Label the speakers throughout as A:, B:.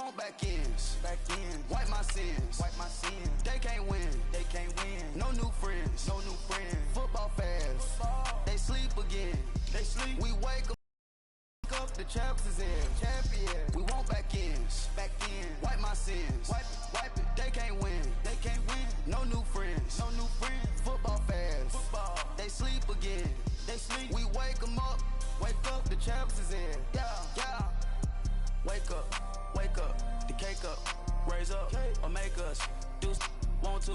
A: want back ends. Wipe my sins. They can't win. No new friends. Football fast. They sleep again. We wake up. The champs is in. Champion. We want back ends. Wipe my sins. Wipe it. They can't win. No new friends. Football fast. They sleep again. We wake them up. The champs is in. Yeah. Wake up. The cake up. Raise up or make us do want to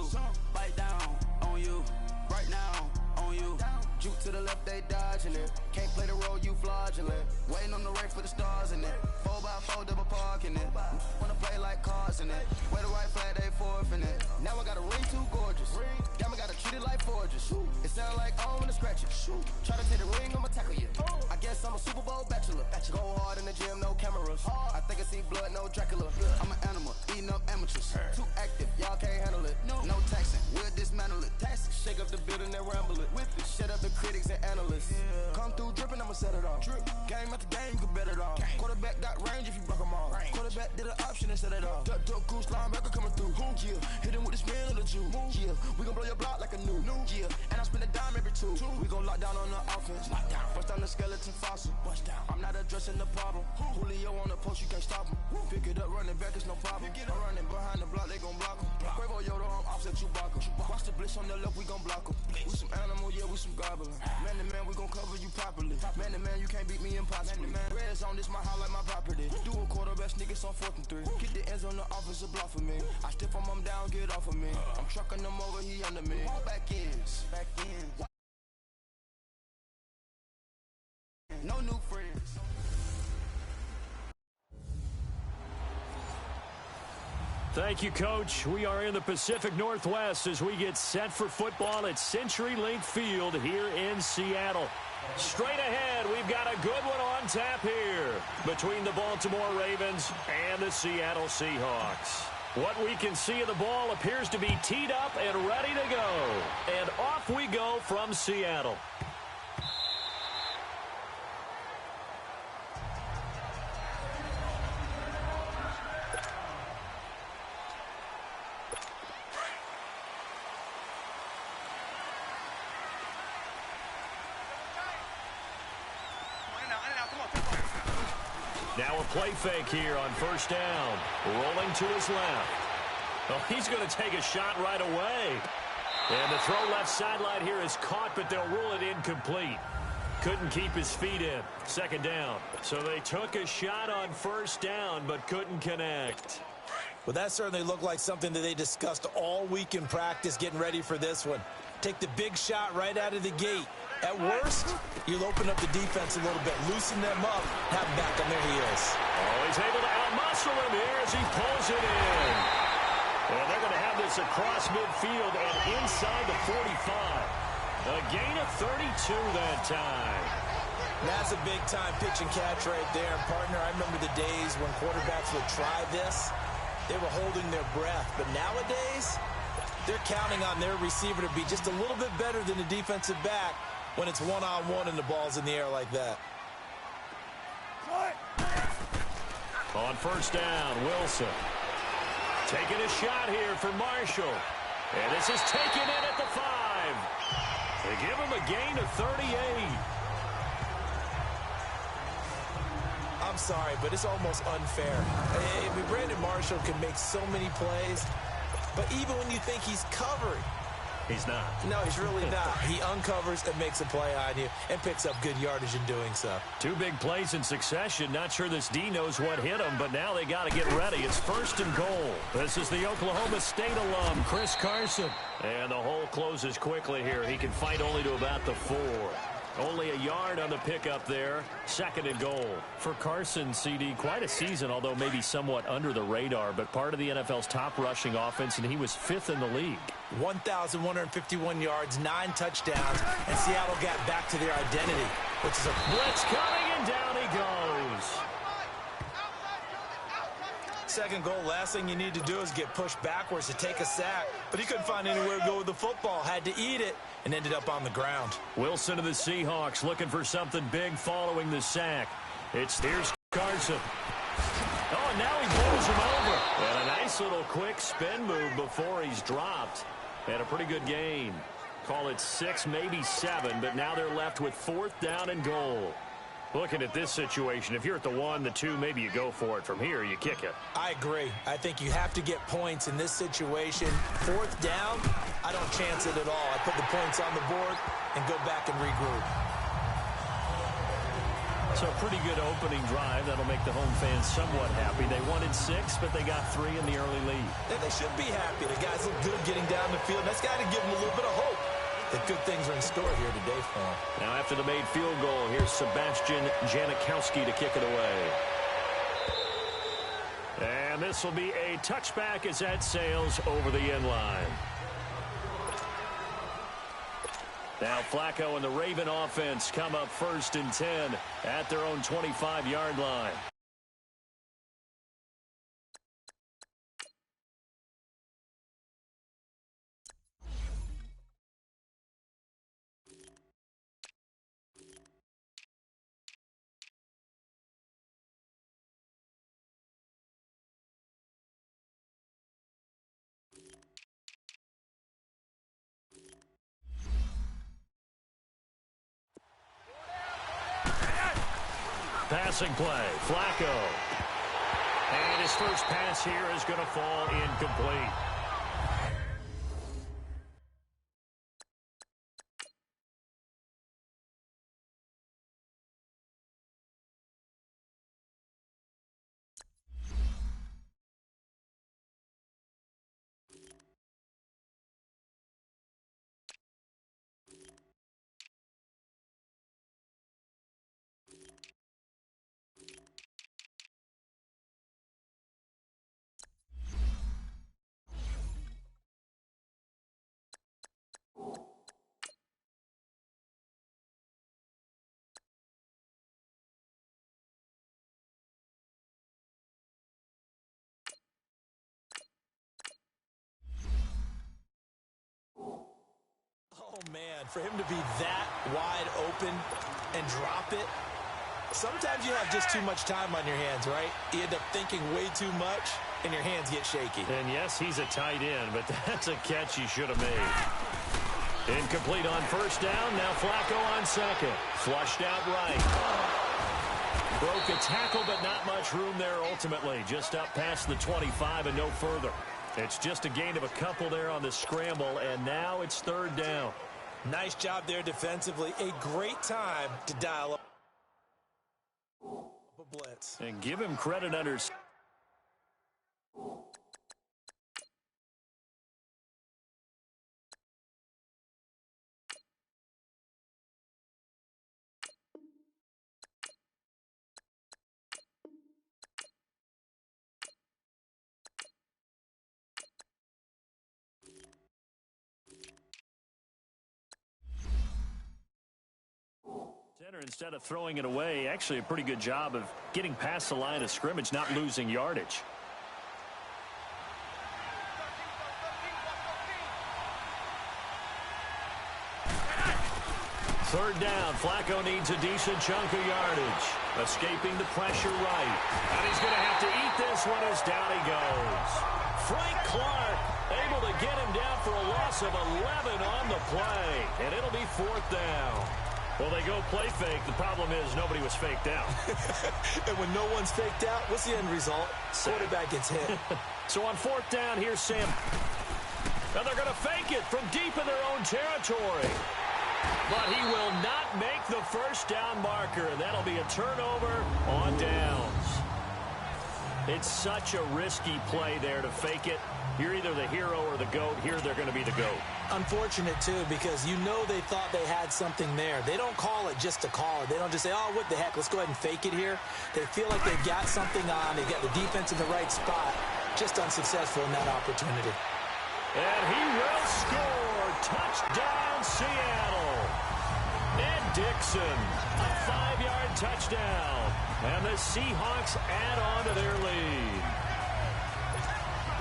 A: bite down on you right now on you. Juke to the left, they dodging it. Can't play the role, you fraudulent. Waiting on the race for the stars in it. 4x4 double parking it. Wanna play like cars in it. Wear the right flag, they forfeiting it. Now I got a ring too gorgeous. Damn, I gotta treat it like forges. It sound like I wanna scratch it. Try to take the ring, I'ma tackle you. I guess I'm a Super Bowl bachelor. Go hard in the gym, no cameras. I think I see blood, no Dracula. I'm an animal, eating up amateurs. Too active, y'all can't handle it. No taxing, we'll dismantle it. Shake up the building and ramble it. Whip it, shut up the critics and analysts. Come through dripping, I'ma set it off. Game after game, you can bet it off. Quarterback got range if you block them all. Quarterback did an option and set it off. Duck goose linebacker coming through. Yeah, hit him with the spin of the Jew. Yeah, we gon' blow your block like a new. Yeah, and I spend a dime every two. We gon' lock down on the offense. Bust down the skeleton fossil. I'm not addressing the problem. Julio on the post, you can't stop him. Pick it up, running back, it's no problem. I'm running behind the block, they gon' block him. Quavo Yoda, I'm offset Chewbacca. Watch the blitz on the left, we gon' block him. We some animal, yeah, we some goblin. Man to man, we gon' cover you properly. Man to man, you can't beat me impossibly. Red zone, this my highlight, my property. Do a quarterback sneak, it's on 4th and 3. Get the ends on the offensive block for me. I stiff him, I'm down, get off of me. I'm trucking them over, he under me. Back ends. No new friends.
B: Thank you, Coach. We are in the Pacific Northwest as we get set for football at CenturyLink Field here in Seattle. Straight ahead, we've got a good one on tap here between the Baltimore Ravens and the Seattle Seahawks. What we can see of the ball appears to be teed up and ready to go. And off we go from Seattle. Now a play fake here on first down. Rolling to his left. Oh, he's going to take a shot right away. And the throw left sideline here is caught, but they'll rule it incomplete. Couldn't keep his feet in. Second down. So they took a shot on first down, but couldn't connect.
C: Well, that certainly looked like something that they discussed all week in practice getting ready for this one. Take the big shot right out of the gate. At worst, you'll open up the defense a little bit, loosen them up, have them back on their heels.
B: Oh, he's able to outmuscle him here as he pulls it in. And they're going to have this across midfield and inside the 45. A gain of 32 that time.
C: That's a big-time pitch and catch right there. Partner, I remember the days when quarterbacks would try this. They were holding their breath. But nowadays, they're counting on their receiver to be just a little bit better than the defensive back when it's one-on-one and the ball's in the air like that.
B: On first down, Wilson. Taking a shot here for Marshall. And this is taken in at the 5. They give him a gain of 38.
C: I'm sorry, but it's almost unfair. I mean, Brandon Marshall can make so many plays, but even when you think he's covering,
B: he's not.
C: No, he's really not. He uncovers and makes a play on you and picks up good yardage in doing so. 2
B: big plays in succession. Not sure this D knows what hit him, but now they got to get ready. It's first and goal. This is the Oklahoma State alum, Chris Carson. And the hole closes quickly here. He can fight only to about the 4. Only a yard on the pickup there. Second and goal. For Carson, CD, quite a season, although maybe somewhat under the radar, but part of the NFL's top rushing offense, and he was 5th in the league.
C: 1,151 yards, 9 touchdowns, and Seattle got back to their identity, which is a
B: blitz coming, and down he goes.
C: Second goal, last thing you need to do is get pushed backwards to take a sack, but he couldn't find anywhere to go with the football, had to eat it, and ended up on the ground.
B: Wilson of the Seahawks looking for something big following the sack. Here's Carson. Oh, and now he blows throws him over. And a nice little quick spin move before he's dropped. And a pretty good gain. Call it 6, maybe 7, but now they're left with 4th down and goal. Looking at this situation, if you're at the 1, the 2, maybe you go for it. From here, you kick it.
C: I agree. I think you have to get points in this situation. 4th down, I don't chance it at all. I put the points on the board and go back and regroup.
B: So a pretty good opening drive. That'll make the home fans somewhat happy. They wanted 6, but they got 3 in the early lead.
C: And they should be happy. The guys look good getting down the field. That's got to give them a little bit of hope that good things are in store here today for them.
B: Now after the made field goal, here's Sebastian Janikowski to kick it away. And this will be a touchback as that sails over the end line. Now Flacco and the Raven offense come up 1st and 10 at their own 25-yard line. Passing play, Flacco. And his first pass here is going to fall incomplete.
C: Oh, man, for him to be that wide open and drop it. Sometimes you have just too much time on your hands, right? You end up thinking way too much, and your hands get shaky.
B: And yes, he's a tight end, but that's a catch he should have made. Incomplete on 1st down. Now Flacco on 2nd. Flushed out right. Broke a tackle, but not much room there ultimately. Just up past the 25 and no further. It's just a gain of a couple there on the scramble, and now it's 3rd down.
C: Nice job there defensively. A great time to dial up a blitz.
B: And give him credit under... Instead of throwing it away, actually a pretty good job of getting past the line of scrimmage, not losing yardage. Third down, Flacco needs a decent chunk of yardage. Escaping the pressure right. And he's going to have to eat this one as down he goes. Frank Clark able to get him down for a loss of 11 on the play. And it'll be 4th down. Well, they go play fake. The problem is nobody was faked out.
C: And when no one's faked out, what's the end result? Quarterback gets hit.
B: So on 4th down, here's Sam. Now they're going to fake it from deep in their own territory. But he will not make the 1st down marker, and that'll be a turnover on downs. It's such a risky play there to fake it. You're either the hero or the GOAT. Here they're going to be the GOAT.
C: Unfortunate, too, because you know they thought they had something there. They don't call it just to call it. They don't just say, oh, what the heck, let's go ahead and fake it here. They feel like they've got something on. They've got the defense in the right spot. Just unsuccessful in that opportunity.
B: And he will score. Touchdown, Seattle. Ed Dixon, a 5-yard touchdown. And the Seahawks add on to their lead.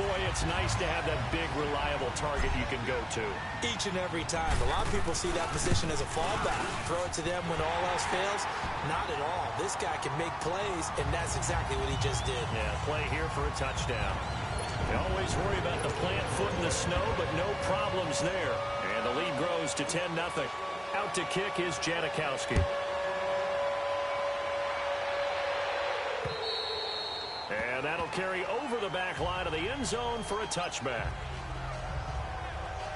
B: Boy, it's nice to have that big, reliable target you can go to.
C: Each and every time. A lot of people see that position as a fallback. Throw it to them when all else fails. Not at all. This guy can make plays, and that's exactly what he just did.
B: Yeah, play here for a touchdown. They always worry about the plant foot in the snow, but no problems there. And the lead grows to 10-0. Out to kick is Janikowski. And that'll carry over the back line of the end zone for a touchback.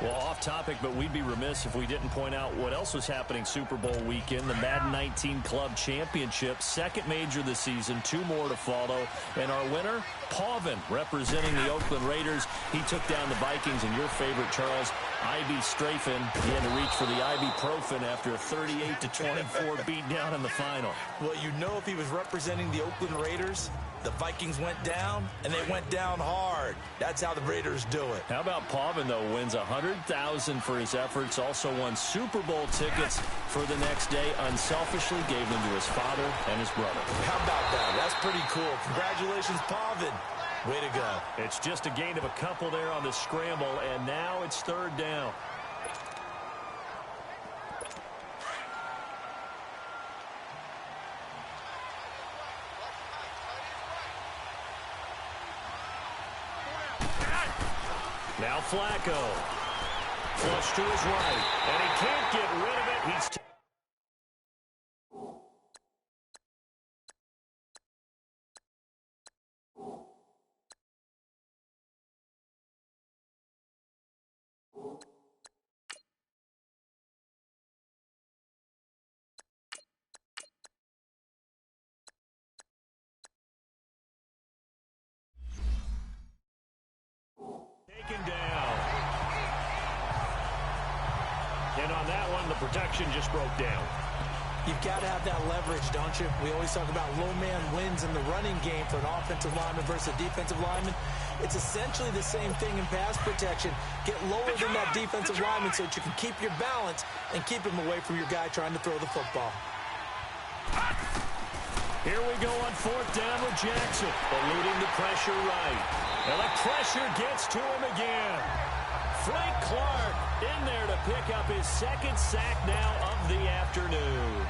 B: Well, off topic, but we'd be remiss if we didn't point out what else was happening Super Bowl weekend. The Madden 19 Club Championship, second major this season, 2 more to follow. And our winner, Pauvin, representing the Oakland Raiders. He took down the Vikings, and your favorite, Charles, Ivy Strafen. He had to reach for the ibuprofen after a 38-24 beatdown in the final.
C: Well, you know, if he was representing the Oakland Raiders, the Vikings went down, and they went down hard. That's how the Raiders do it.
B: How about Pauvin, though, wins $100,000 for his efforts, also won Super Bowl tickets for the next day, unselfishly gave them to his father and his brother.
C: How about that? That's pretty cool. Congratulations, Pauvin. Way to go.
B: It's just a gain of a couple there on the scramble, and now it's 3rd down. Now Flacco. Flush to his right. And he can't get rid of it. He's taken down. And on that one, the protection just broke down.
C: You've got to have that leverage, don't you? We always talk about low man wins in the running game for an offensive lineman versus a defensive lineman. It's essentially the same thing in pass protection. Get lower than that defensive lineman so that you can keep your balance and keep him away from your guy trying to throw the football.
B: Here we go on 4th down with Jackson, eluding the pressure right. And the pressure gets to him again. Frank Clark in there to pick up his 2nd sack now of the afternoon.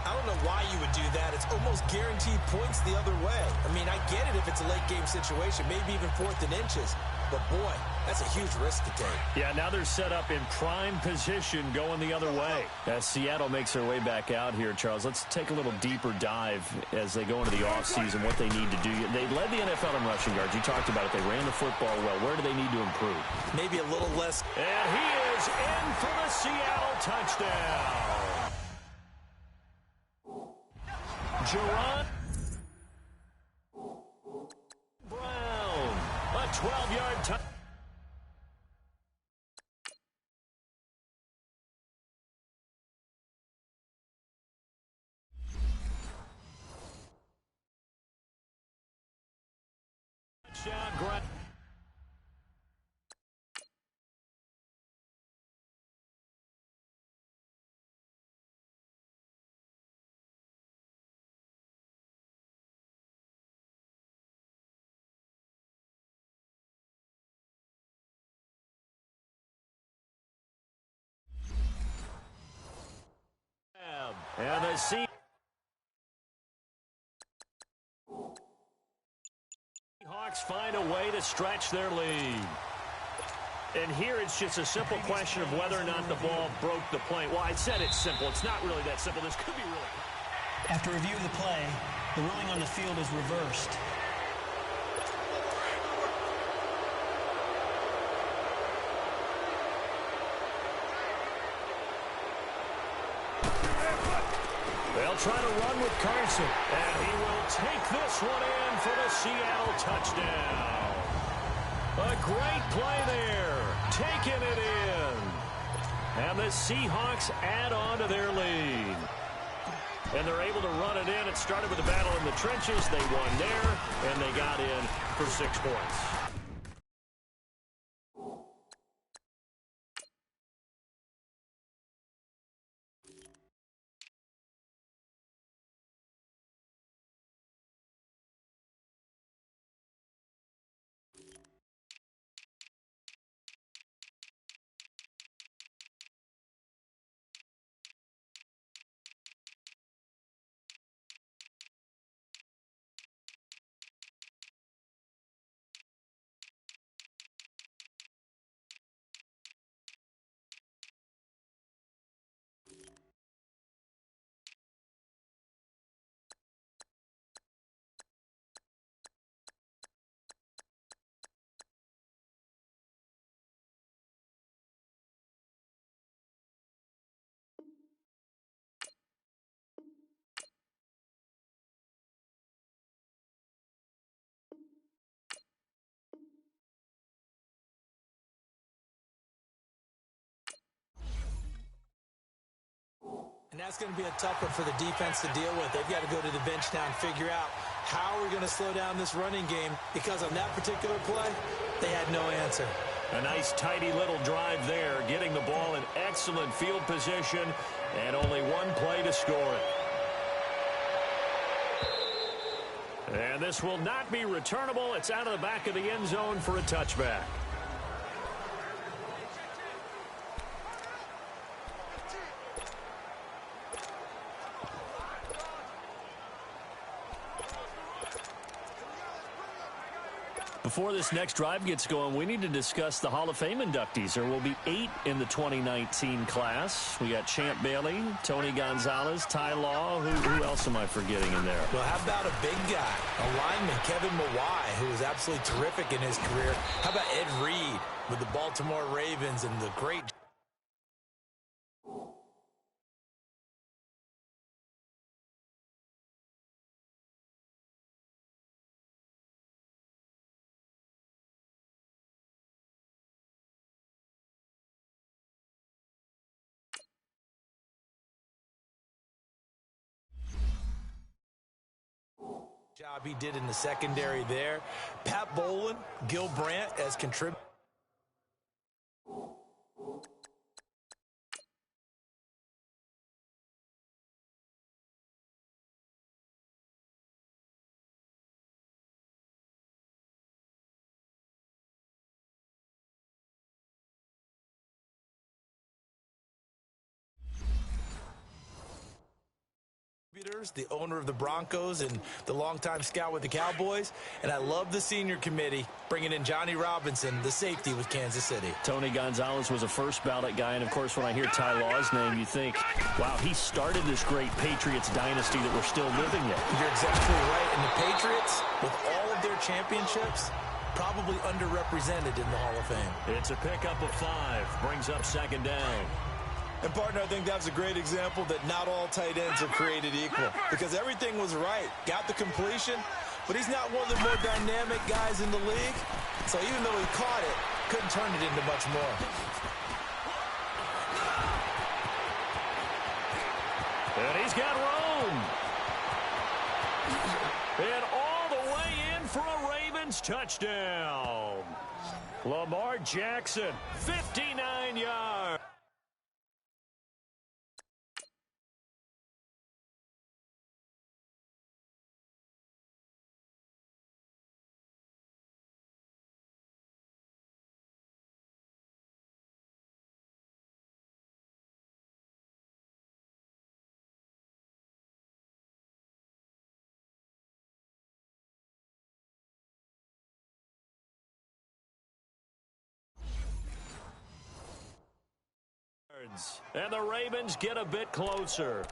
C: I don't know why you would do that. It's almost guaranteed points the other way. I mean, I get it if it's a late game situation, maybe even 4th and inches. But, boy, that's a huge risk to take.
B: Yeah, now they're set up in prime position going the other way. As Seattle makes their way back out here, Charles, let's take a little deeper dive as they go into the offseason, what they need to do. They led the NFL in rushing yards. You talked about it. They ran the football well. Where do they need to improve?
C: Maybe a little less.
B: And he is in for the Seattle touchdown. Jerron Brown, a 12-yard touchdown. And the Seahawks find a way to stretch their lead. And here it's just a simple question of whether or not the ball broke the plane. Well, I said it's simple. It's not really that simple. This could be really.
D: After review of the play, the ruling on the field is reversed.
B: They'll try to run with Carson, and he will take this one in for the Seattle touchdown. A great play there, taking it in. And the Seahawks add on to their lead. And they're able to run it in. It started with a battle in the trenches. They won there, and they got in for 6 points.
C: that's going to be a tough one for the defense to deal with. They've got to go to the bench now and figure out how we're going to slow down this running game, because on that particular play, they had no answer.
B: A nice, tidy little drive there, getting the ball in excellent field position, and only one play to score it. And this will not be returnable. It's out of the back of the end zone for a touchback. Before this next drive gets going, we need to discuss the Hall of Fame inductees. There will be 8 in the 2019 class. We got Champ Bailey, Tony Gonzalez, Ty Law. Who else am I forgetting in there?
C: Well, how about a big guy, a lineman, Kevin Mawai, who was absolutely terrific in his career. How about Ed Reed with the Baltimore Ravens and the great... job he did in the secondary there. Pat Bowlen, Gil Brandt as contributors. The owner of the Broncos and the longtime scout with the Cowboys. And I love the senior committee bringing in Johnny Robinson, the safety with Kansas City.
B: Tony Gonzalez was a first ballot guy, and of course when I hear Ty Law's name, you think, wow, he started this great Patriots dynasty that we're still living in.
C: You're exactly right. And the Patriots, with all of their championships, probably underrepresented in the Hall of Fame.
B: It's a pickup of 5, brings up second down.
C: And, partner, I think that's a great example that not all tight ends are created equal, because everything was right. Got the completion, but he's not one of the more dynamic guys in the league. So even though he caught it, couldn't turn it into much more.
B: And he's got room. And all the way in for a Ravens touchdown. Lamar Jackson, 59 yards. And the Ravens get a bit closer.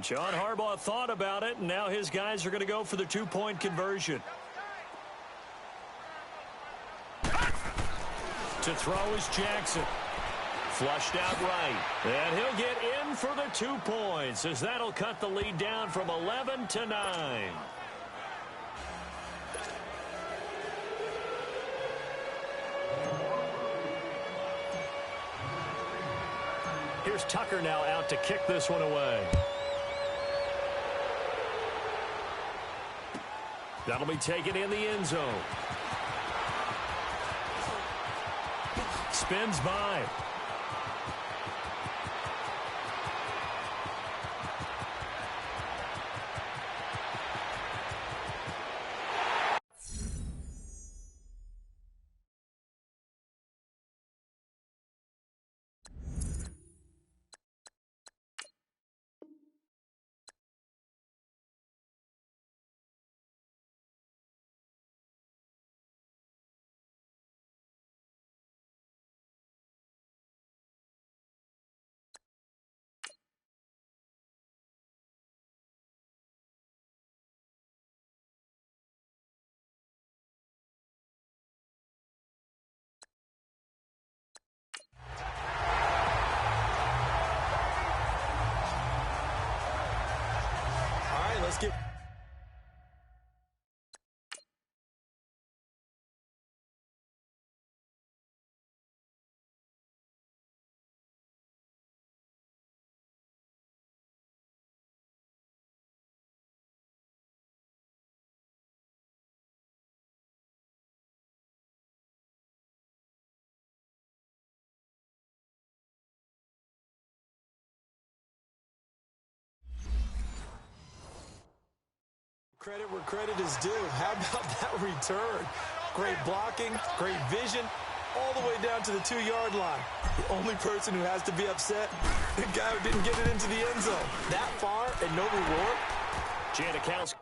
B: John Harbaugh thought about it, and now his guys are going to go for the 2-point conversion. To throw is Jackson. Flushed out right. And he'll get in for the 2 points, as that'll cut the lead down from 11 to 9. Here's Tucker now out to kick this one away. That'll be taken in the end zone. Spins by. Let's get
C: Credit where credit is due. How about that return? Great blocking, great vision, all the way down to the 2-yard line. The only person who has to be upset, the guy who didn't get it into the end zone. That far and no reward?
B: Janikowski.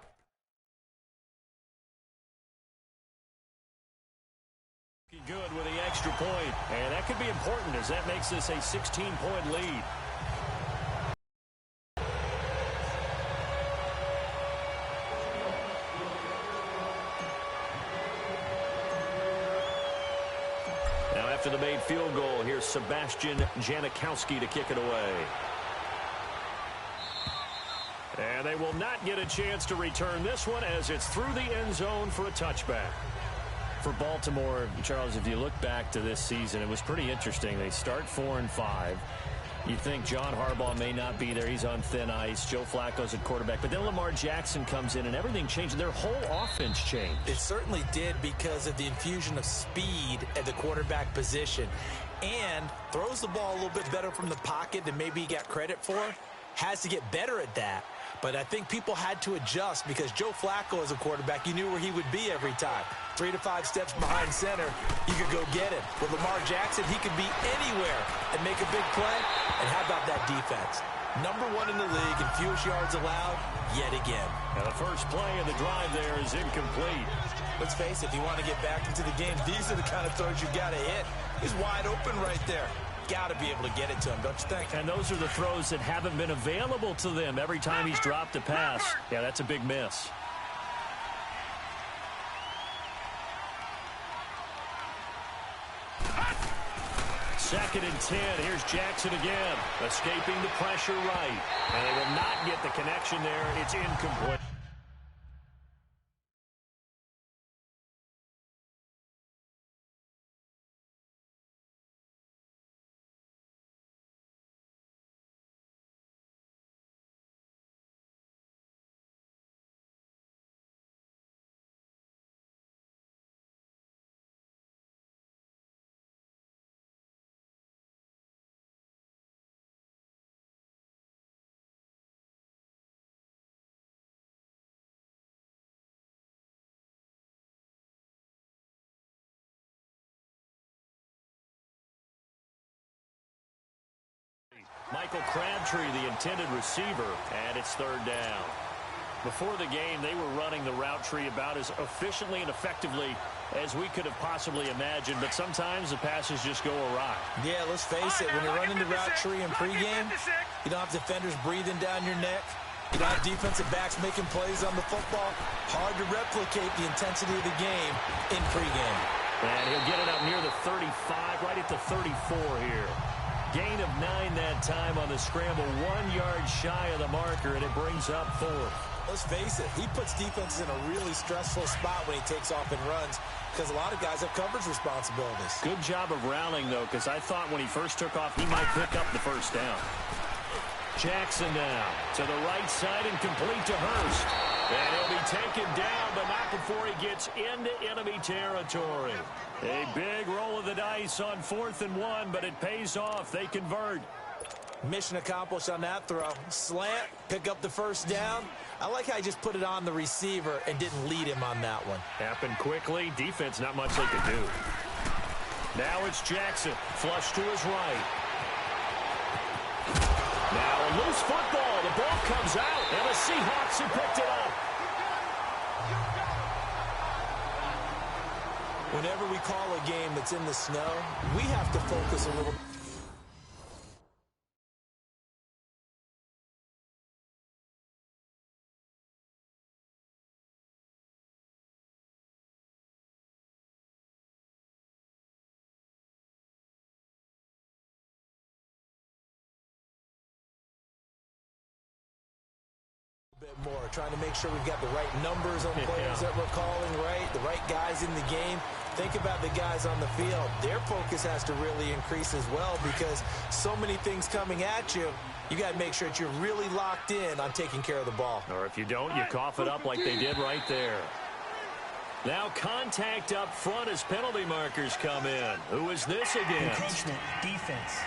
B: Good with the extra point, and that could be important as that makes this a 16-point lead. Now after the made field goal, here's Sebastian Janikowski to kick it away. And they will not get a chance to return this one as it's through the end zone for a touchback. For Baltimore, Charles, if you look back to this season, it was pretty interesting. They start 4-5. You think John Harbaugh may not be there. He's on thin ice. Joe Flacco's at quarterback. But then Lamar Jackson comes in, and everything changed. Their whole offense changed.
C: It certainly did because of the infusion of speed at the quarterback position. And throws the ball a little bit better from the pocket than maybe he got credit for. Has to get better at that. But I think people had to adjust because Joe Flacco as a quarterback, you knew where he would be every time. 3 to 5 steps behind center, you could go get it. With Lamar Jackson, he could be anywhere and make a big play. And how about that defense? #1 in the league in fewest yards allowed yet again.
B: Now the first play of the drive there is incomplete.
C: Let's face it, if you want to get back into the game, these are the kind of throws you got to hit. He's wide open right there. Got to be able to get it to him, don't you think?
B: And those are the throws that haven't been available to them every time he's dropped a pass. Yeah, that's a big miss. Second and 10. Here's Jackson again. Escaping the pressure right. And they will not get the connection there. It's incomplete. Michael Crabtree, the intended receiver, and it's third down. Before the game, they were running the route tree about as efficiently and effectively as we could have possibly imagined, but sometimes the passes just go awry.
C: Yeah, let's face it, when you're running the route tree in pregame, you don't have defenders breathing down your neck. You don't have defensive backs making plays on the football. Hard to replicate the intensity of the game in pregame.
B: And he'll get it up near the 35, right at the 34 here. Gain of 9 that time on the scramble, 1 yard shy of the marker, and it brings up 4th.
C: Let's face it, he puts defenses in a really stressful spot when he takes off and runs because a lot of guys have coverage responsibilities.
B: Good job of rounding, though, because I thought when he first took off, he might pick up the first down. Jackson now to the right side and complete to Hurst. And he'll be taken down, but not before he gets into enemy territory. A big roll of the dice on 4th and 1, but it pays off. They convert.
C: Mission accomplished on that throw. Slant, pick up the first down. I like how he just put it on the receiver and didn't lead him on that one.
B: Happened quickly. Defense, not much they could do. Now it's Jackson. Flush to his right. Now a loose football. The ball comes out, and the Seahawks have picked it up.
C: Whenever we call a game that's in the snow, we have to focus a little. Bit more, trying to make sure we've got the right numbers on players that we're calling, right? The right guys in the game. Think about the guys on the field. Their focus has to really increase as well because so many things coming at you. You got to make sure that you're really locked in on taking care of the ball.
B: Or if you don't, you cough it up like they did right there. Now contact up front as penalty markers come in. Who is this again?
D: Encroachment, defense.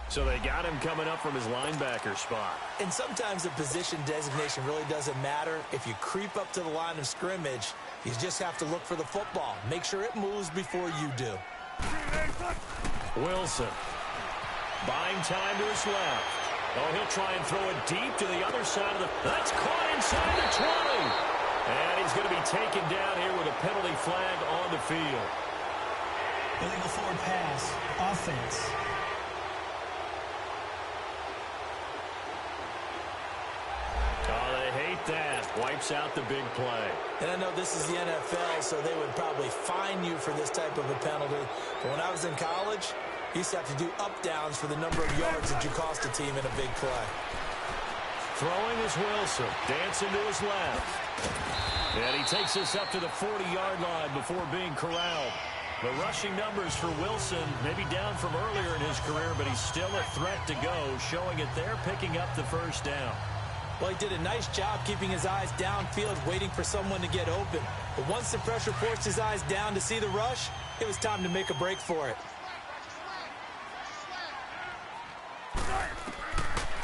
B: So they got him coming up from his linebacker spot.
C: And sometimes the position designation really doesn't matter. If you creep up to the line of scrimmage, you just have to look for the football. Make sure it moves before you do.
B: Wilson. Buying time to his left. Oh, he'll try and throw it deep to the other side of the... That's caught inside the 20. And he's going to be taken down here with a penalty flag on the field.
D: Illegal forward pass. Offense.
B: Oh, they hate that. Wipes out the big play.
C: And I know this is the NFL, so they would probably fine you for this type of a penalty. But when I was in college, you used to have to do up-downs for the number of yards that you cost a team in a big play.
B: Throwing is Wilson. Dancing to his left. And he takes us up to the 40-yard line before being corralled. The rushing numbers for Wilson may be down from earlier in his career, but he's still a threat to go, showing it there, picking up the first down.
C: Well, he did a nice job keeping his eyes downfield, waiting for someone to get open. But once the pressure forced his eyes down to see the rush, it was time to make a break for it.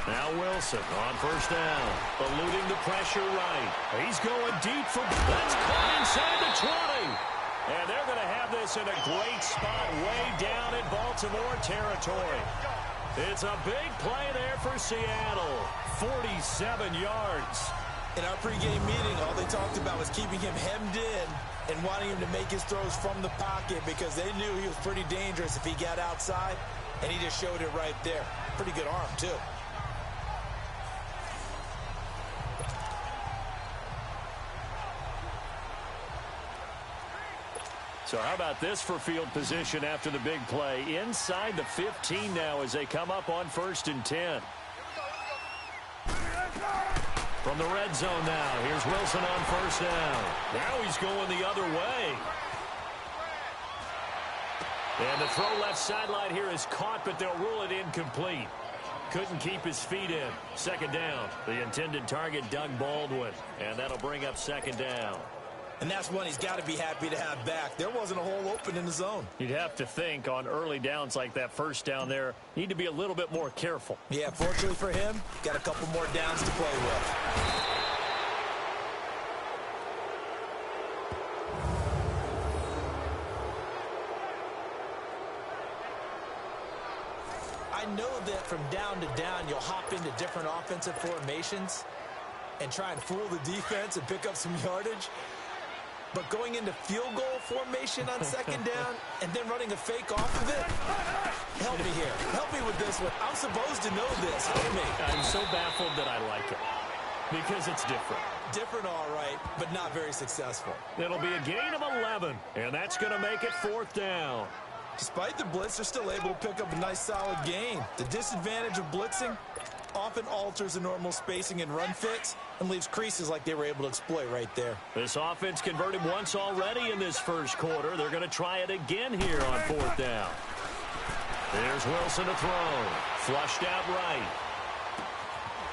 B: Now Wilson on first down, eluding the pressure right. He's going deep for... That's caught inside the 20. And they're going to have this in a great spot way down in Baltimore territory. It's a big play there for Seattle. 47 yards.
C: In our pregame meeting, all they talked about was keeping him hemmed in and wanting him to make his throws from the pocket because they knew he was pretty dangerous if he got outside, and he just showed it right there. Pretty good arm, too.
B: So how about this for field position after the big play? Inside the 15 now as they come up on 1st and 10. From the red zone now, here's Wilson on first down. Now he's going the other way. And the throw left sideline here is caught, but they'll rule it incomplete. Couldn't keep his feet in. Second down. The intended target, Doug Baldwin. And that'll bring up second down.
C: And that's one he's got to be happy to have back. There wasn't a hole open in the zone.
B: You'd have to think on early downs like that first down there, need to be a little bit more careful.
C: Yeah, fortunately for him, got a couple more downs to play with. I know that from down to down, you'll hop into different offensive formations and try and fool the defense and pick up some yardage. But going into field goal formation on second down and then running a fake off of it, help me here. Help me with this one. I'm supposed to know this. Help me.
B: I'm so baffled that I like it because it's different.
C: Different, all right, but not very successful.
B: It'll be a gain of 11, and that's going to make it 4th down.
C: Despite the blitz, they're still able to pick up a nice solid gain. The disadvantage of blitzing often alters the normal spacing and run fits and leaves creases like they were able to exploit right there.
B: This offense converted once already in this first quarter. They're going to try it again here on 4th down. There's Wilson to throw. Flushed out right.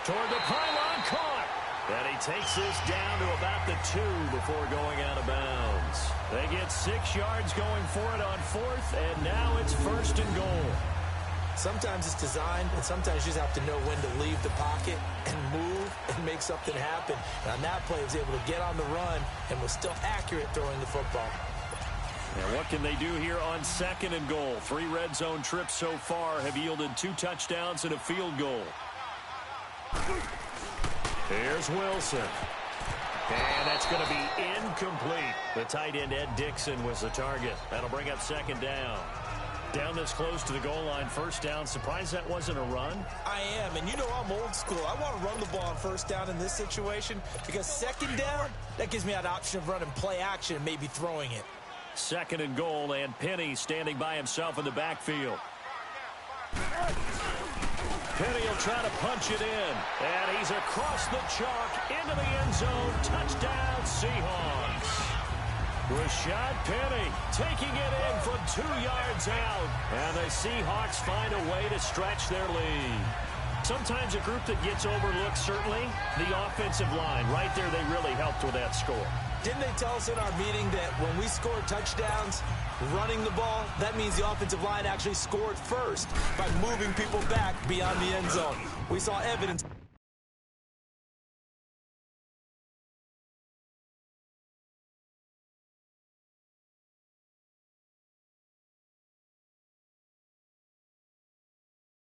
B: Toward the pylon, caught. And he takes this down to about the 2 before going out of bounds. They get 6 yards going for it on 4th, and now it's 1st and goal.
C: Sometimes it's designed, and sometimes you just have to know when to leave the pocket and move and make something happen. And on that play, he was able to get on the run and was still accurate throwing the football.
B: Now what can they do here on 2nd and goal? 3 red zone trips so far have yielded 2 touchdowns and a field goal. Here's Wilson. And that's going to be incomplete. The tight end, Ed Dixon, was the target. That'll bring up 2nd down. Down this close to the goal line, 1st down. Surprised that wasn't a run?
C: I am, and you know I'm old school. I want to run the ball on 1st down in this situation because 2nd down, that gives me that option of running play action and maybe throwing it.
B: 2nd and goal, and Penny standing by himself in the backfield. Penny will try to punch it in, and he's across the chalk into the end zone. Touchdown, Seahawks. Rashad Penny taking it in from 2 yards out, and the Seahawks find a way to stretch their lead. Sometimes a group that gets overlooked, certainly, the offensive line. Right there, they really helped with that score.
C: Didn't they tell us in our meeting that when we score touchdowns running the ball, that means the offensive line actually scored first by moving people back beyond the end zone? We saw evidence.